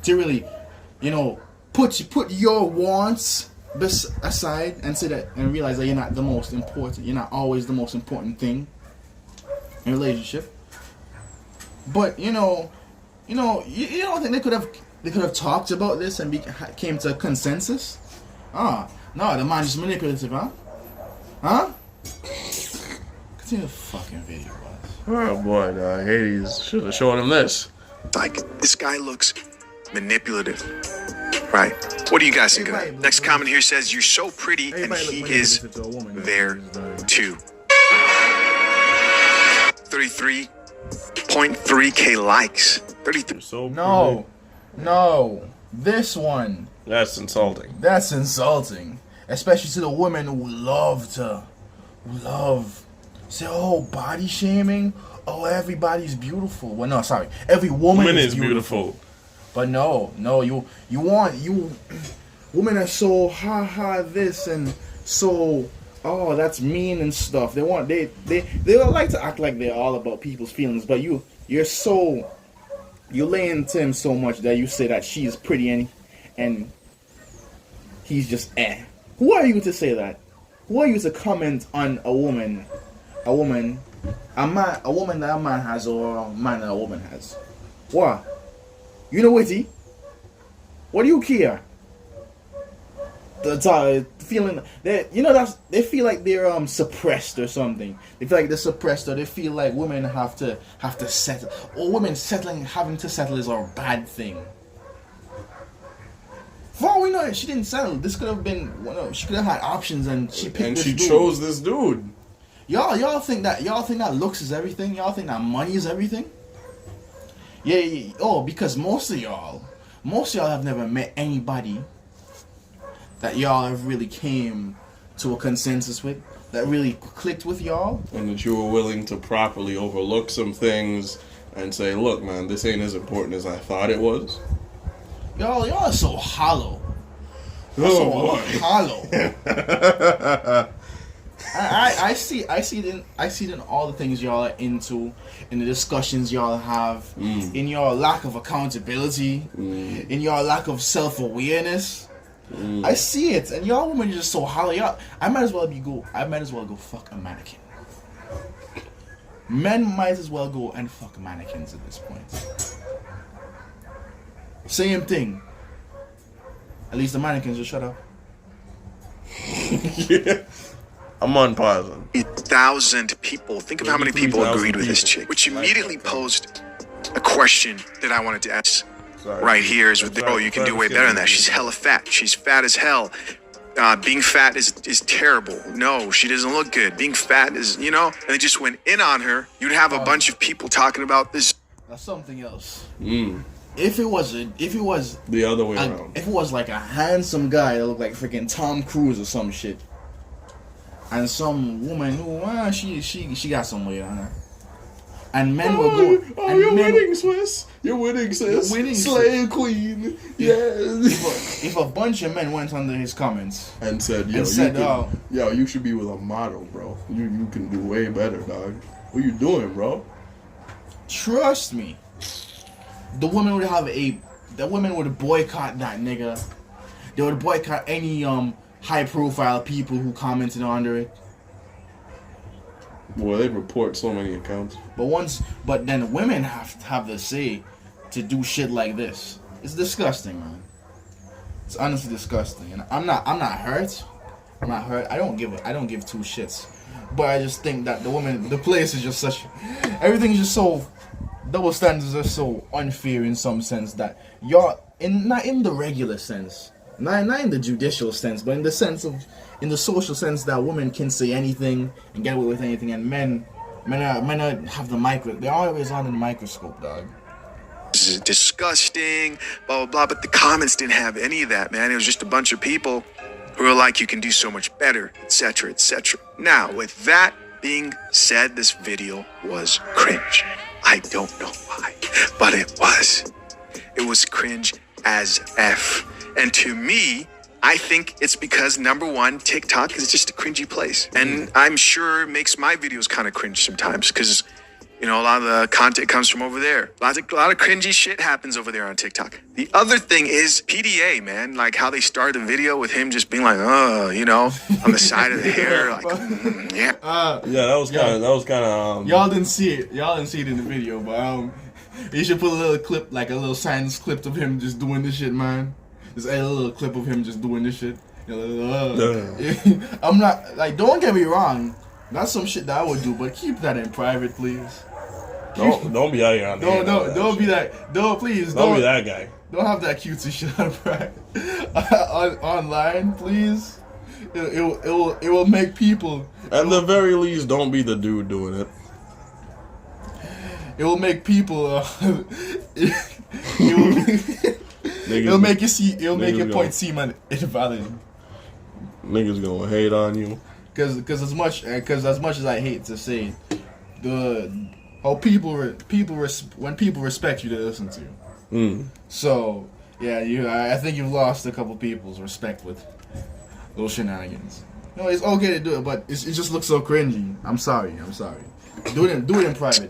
to really, put your wants aside and say that and realize that you're not the most important. You're not always the most important thing in a relationship. But you don't think they could have talked about this and came to a consensus? No, the man is manipulative, huh? Continue the fucking video, boys. Oh boy, Hades should have shown him this. Like, this guy looks manipulative. Right. What do you guys think of that? Next comment here says, you're so pretty, and he is there too. 33.3K likes. 33. So No. This one. That's insulting. That's insulting. Especially to the women who love say, oh, body shaming. Oh, everybody's beautiful. Well, no, sorry. Every woman is beautiful. But no, women are so this and so that's mean and stuff. They don't like to act like they're all about people's feelings, but you lay into him so much that you say that she's pretty and he's just Who are you to say that? Who are you to comment on a woman that a man has or a man that a woman has? What? You know, Witty? What do you care? feeling that they feel like they're suppressed or something. They feel like they're suppressed, or they feel like women have to settle, or women having to settle is a bad thing. For all we know, she didn't settle. This could have been she could have had options, and she picked this dude. chose this dude. Y'all think that looks is everything? Y'all think that money is everything? Yeah. Oh, because most of y'all have never met anybody that y'all have really came to a consensus with, that really clicked with y'all. And that you were willing to properly overlook some things and say, look, man, this ain't as important as I thought it was. Y'all are so hollow. Hollow. I see it in all the things y'all are into, in the discussions y'all have, in your lack of accountability, in your lack of self-awareness. I see it, and y'all women are just so hollow. I might as well go fuck a mannequin. Men might as well go and fuck mannequins at this point. Same thing. At least the mannequins just shut up. Yeah. I'm unpausing. 1,000 people. Think of how many people agreed with this chick, which immediately posed a question that I wanted to ask. Right here is with you can do way better than that. She's hella fat. She's fat as hell. Being fat is terrible. No, she doesn't look good. Being fat is, and they just went in on her. You'd have a bunch of people talking about this. That's something else. If it was the other way around. If it was like a handsome guy that looked like freaking Tom Cruise or some shit, and some woman who she got some weight on her, and men will go. You're winning, Swiss. You're winning, sis. You're winning, Slay queen. Yeah. If a bunch of men went under his comments and said, yo, you should be with a model, bro. You can do way better, dog. What you doing, bro? Trust me. The women would boycott that nigga. They would boycott any high profile people who commented under it. Well, they report so many accounts. But then women have the say to do shit like this. It's disgusting, man. It's honestly disgusting, and I'm not hurt. I'm not hurt. I don't give two shits. But I just think that the place is just such. Everything is just so. Double standards are so unfair in some sense that not in the regular sense, not in the judicial sense, but in the social sense that women can say anything and get away with anything, and men have they're always on the microscope, dog. This is disgusting, blah, blah, blah. But the comments didn't have any of that, man. It was just a bunch of people who were like, you can do so much better, etc., etc. Now, with that being said, this video was cringe. I don't know why, but it was. It was cringe as F. And to me, I think it's because, number one, TikTok is just a cringy place. And I'm sure it makes my videos kind of cringe sometimes because, a lot of the content comes from over there. A lot of cringy shit happens over there on TikTok. The other thing is PDA, man. Like how they started the video with him just being like, on the side of the hair. Like, yeah. That was kind of. Y'all didn't see it. Y'all didn't see it in the video, but you should put a little clip, like a little silence clip of him just doing this shit, man. Just a little clip of him just doing this shit. I'm not, like, don't get me wrong. That's some shit that I would do, but keep that in private, please. Don't be out here on the Don't be that. Don't be that guy. Don't have that cutesy shit online, please. It will make people. At the very least, don't be the dude doing it. It will make people. It'll make you see. It'll make your point seem invalid. Niggas gonna hate on you. Because as much as I hate to say, when people respect you, they listen to you. So yeah, I think you've lost a couple people's respect with those shenanigans. No, it's okay to do it, but it just looks so cringy. I'm sorry. Do it in private.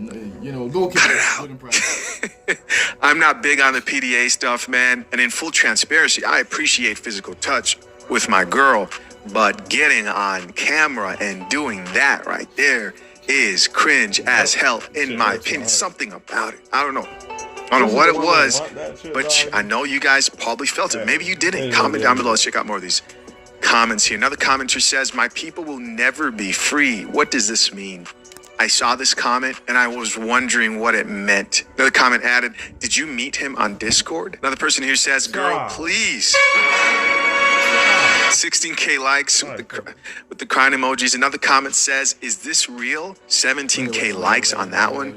Go keep it. Do it in private. I'm not big on the PDA stuff, man. And in full transparency, I appreciate physical touch with my girl, but getting on camera and doing that right there is cringe as hell, in my opinion. Something about it. I don't know what it was, but I know you guys probably felt it. Maybe you didn't. Comment down below. Let's check out more of these comments here. Another commenter says, my people will never be free. What does this mean? I saw this comment and I was wondering what it meant. Another comment added, did you meet him on Discord? Another person here says, girl, please. 16K likes with the crying emojis. Another comment says, is this real? 17K likes on that one.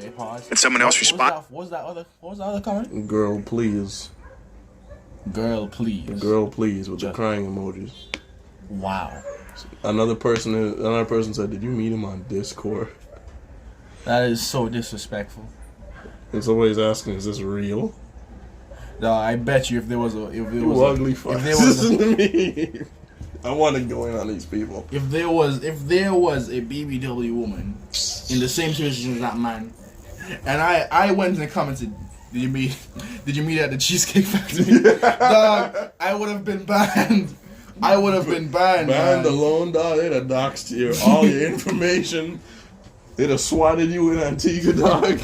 And someone else responded. What was the other comment? Girl, please. Girl, please. Girl, please, with the crying emojis. Wow. Another person said, did you meet him on Discord? That is so disrespectful. And somebody's asking, is this real? No, I bet you if there was a ugly fuck. Listen to me. I want to go in on these people. If there was a BBW woman in the same situation as that man, and I went in the comments and did you meet at the Cheesecake Factory? Dog, I would have been banned. Banned alone, dog. They'd have doxed all your information. They'd have swatted you in Antigua, dog.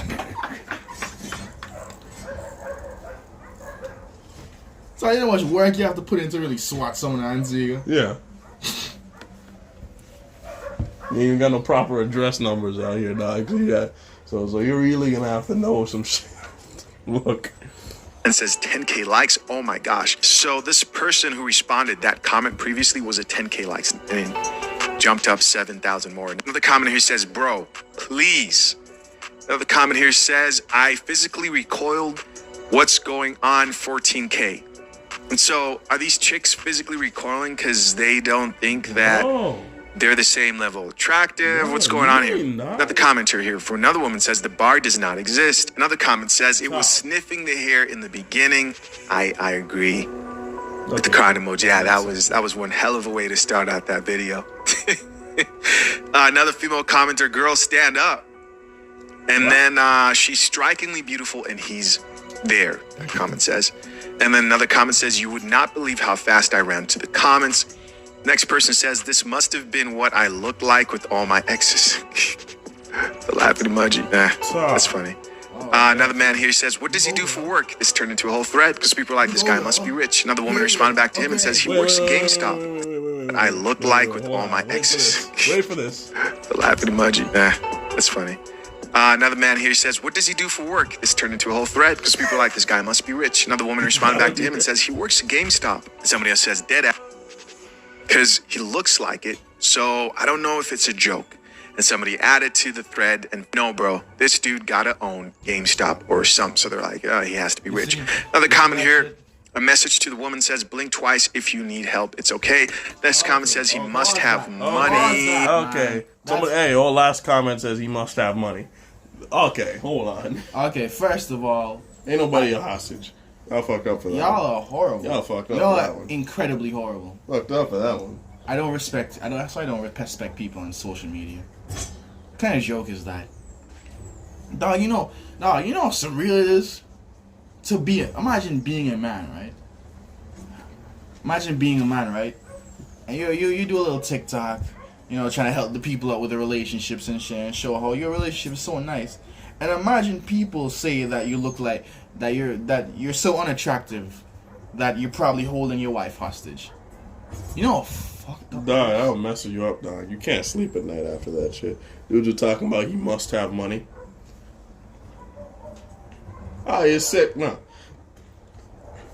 So you know how much work you have to put in to really swat someone in Antigua? Yeah. You ain't even got no proper address numbers out here, dog. Yeah. So you're really gonna have to know some shit. Look. And says 10K likes. Oh my gosh. So this person who responded, that comment previously was at 10K likes. And jumped up 7,000 more. Another comment here says, bro, please. Another comment here says, I physically recoiled. What's going on? 14K. And so are these chicks physically recoiling because they don't think that they're the same level attractive? What's going on here? Another commenter here for another woman says the bar does not exist. Another comment says it was sniffing the hair in the beginning. I agree. With the crying emoji. Yeah, that was one hell of a way to start out that video. Another female commenter, girl, stand up. And then she's strikingly beautiful and he's there, that comment says. And then another comment says, you would not believe how fast I ran to the comments. Next person says, this must have been what I looked like with all my exes. The laughing emoji. That's funny. Another man here says, what does he do for work? This turned into a whole thread because people are like, this guy must be rich. Another woman responded back to him and says, he works at GameStop. I look like with all my exes. Wait for this. The laughing emoji. That's funny. Another man here says, what does he do for work? This turned into a whole thread because people are like, this guy must be rich. Another woman responded back to him and says, he works at GameStop. Somebody else says, dead ass. Because he looks like it. So I don't know if it's a joke. And somebody added to the thread, and no, bro, this dude gotta own GameStop or something. So they're like, oh, he has to be rich. Another comment here, a message to the woman says, blink twice if you need help. It's okay. Next comment says he must have money. Okay. Last comment says he must have money. Okay, hold on. Okay, first of all, ain't nobody a hostage. I'll fuck up for that. Y'all are horrible. Y'all fucked up Y'all for that are one. incredibly horrible. Fucked up for that one. That's why I don't respect people on social media. What kind of joke is that? Dog, you know how surreal it is to imagine being a man, right? Imagine being a man, right? And you do a little TikTok, trying to help the people out with their relationships and shit, and show how your relationship is so nice. And imagine people say that you look like that you're so unattractive that you're probably holding your wife hostage. You know how fucked up. Dog, that'll mess you up, dog. You can't sleep at night after that shit. Dudes are talking about you must have money. Oh, you're sick, no.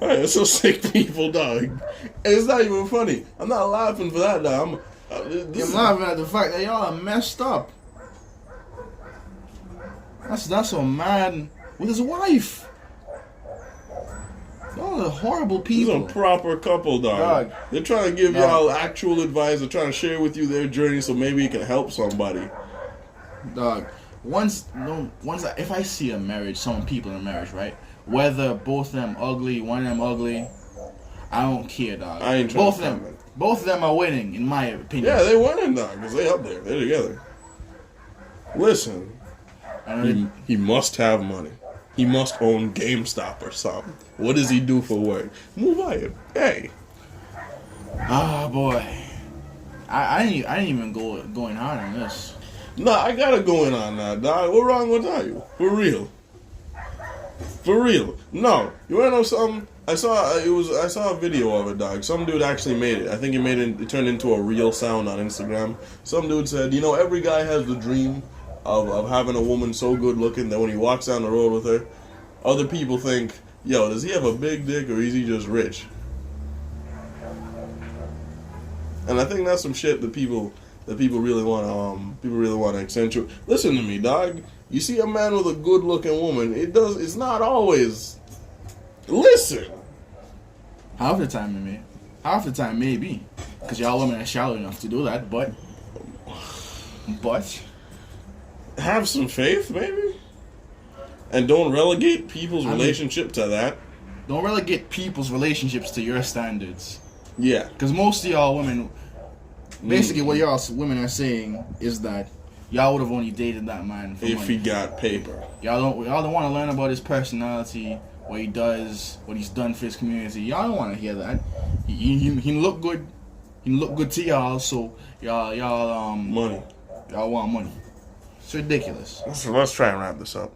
Oh, you're so sick, people, dog. And it's not even funny. I'm not laughing for that, dog. I'm laughing at the fact that y'all are messed up. That's a man with his wife. Y'all are horrible people. He's a proper couple, dog. They're trying to give y'all actual advice. They're trying to share with you their journey so maybe it can help somebody. Dog, if I see some people in a marriage, right? Whether both of them ugly, one of them ugly, I don't care, dog. I ain't trying to comment. Both of them are winning, in my opinion. Yeah, they winning, dog, because they up there. They're together. Listen, he must have money. He must own GameStop or something. What does he do for work? Move on. Hey. Oh, boy. I didn't even going hard on this. Nah, I gotta go in on that, dog. What wrong with you? For real. For real. No. You wanna know something? I saw a video of it, dog. Some dude actually made it. I think it turned into a real sound on Instagram. Some dude said, you know, every guy has the dream of having a woman so good looking that when he walks down the road with her, other people think, yo, does he have a big dick or is he just rich? And I think that's some shit that people really want to accentuate. Listen to me, dog. You see a man with a good looking woman, it's not always. Listen. Half the time, maybe. Because y'all women are shallow enough to do that, but. Have some faith, maybe? And don't relegate people's relationship to that. Don't relegate people's relationships to your standards. Yeah. Because most of y'all women. Basically, what y'all women are saying is that y'all would have only dated that man for if money. he got paper. Y'all don't want to learn about his personality, what he does, what he's done for his community. Y'all don't want to hear that. He look good. He look good to y'all, so y'all money. Y'all want money. It's ridiculous. So let's try and wrap this up.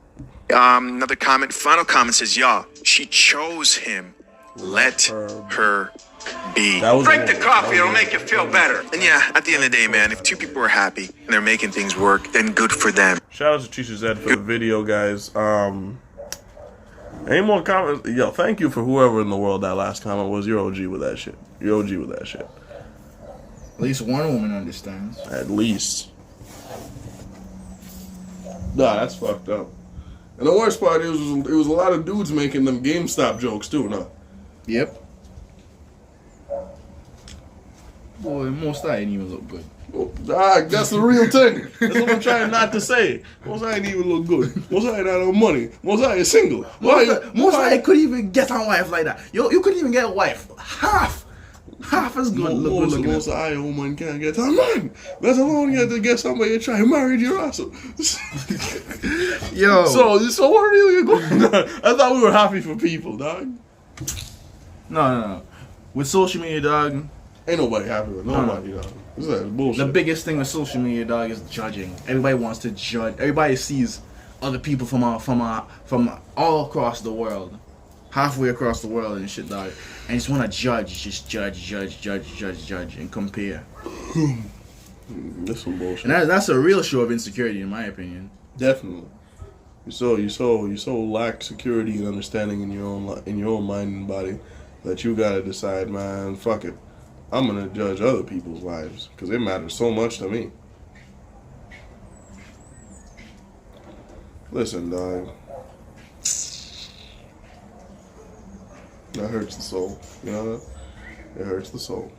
Another comment. Final comment says, y'all, she chose him. Let her be. Drink the coffee, it'll make you feel better. And yeah, at the end of the day, man, if two people are happy and they're making things work, then good for them. Shout out to Chisha Zed for the video, guys. Any more comments? Yo, thank you for whoever in the world that last comment was. You're OG with that shit. You're OG with that shit. At least one woman understands. At least. Nah, that's fucked up. And the worst part is, it was a lot of dudes making them GameStop jokes too, no? Yep. Boy, most I ain't even look good. That's the real thing. That's what I'm trying not to say. Most I ain't even look good. Most I ain't have no money. Most I ain't single. Most I couldn't even get a wife like that. You couldn't even get a wife. Half as good looking. Most I woman can't get a man. Let alone you have to get somebody to try and marry your ass. Yo. So what are you going? I thought we were happy for people, dog. No. With social media, dog. Ain't nobody happy with nobody, dog. This is bullshit. The biggest thing with social media, dog, is judging. Everybody wants to judge. Everybody sees other people from all across the world, halfway across the world and shit, dog, and just want to judge. Just judge, and compare. That's some bullshit. And that's a real show of insecurity, in my opinion. Definitely. You so lack security and understanding in your own mind and body that you gotta decide, man, fuck it. I'm gonna judge other people's lives because it matters so much to me. Listen, dog. That hurts the soul. You know that? It hurts the soul.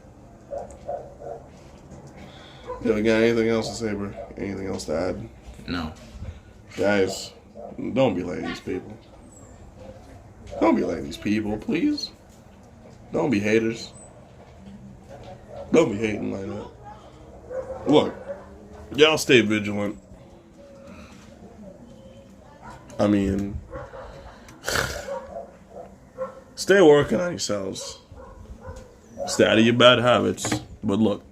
Yo, you got anything else to say, bro? Anything else to add? No. Guys, don't be like these people. Don't be like these people, please. Don't be haters. Don't be hating like that. Look, y'all stay vigilant. I mean, stay working on yourselves. Stay out of your bad habits. But look,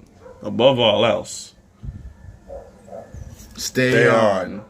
above all else, stay on.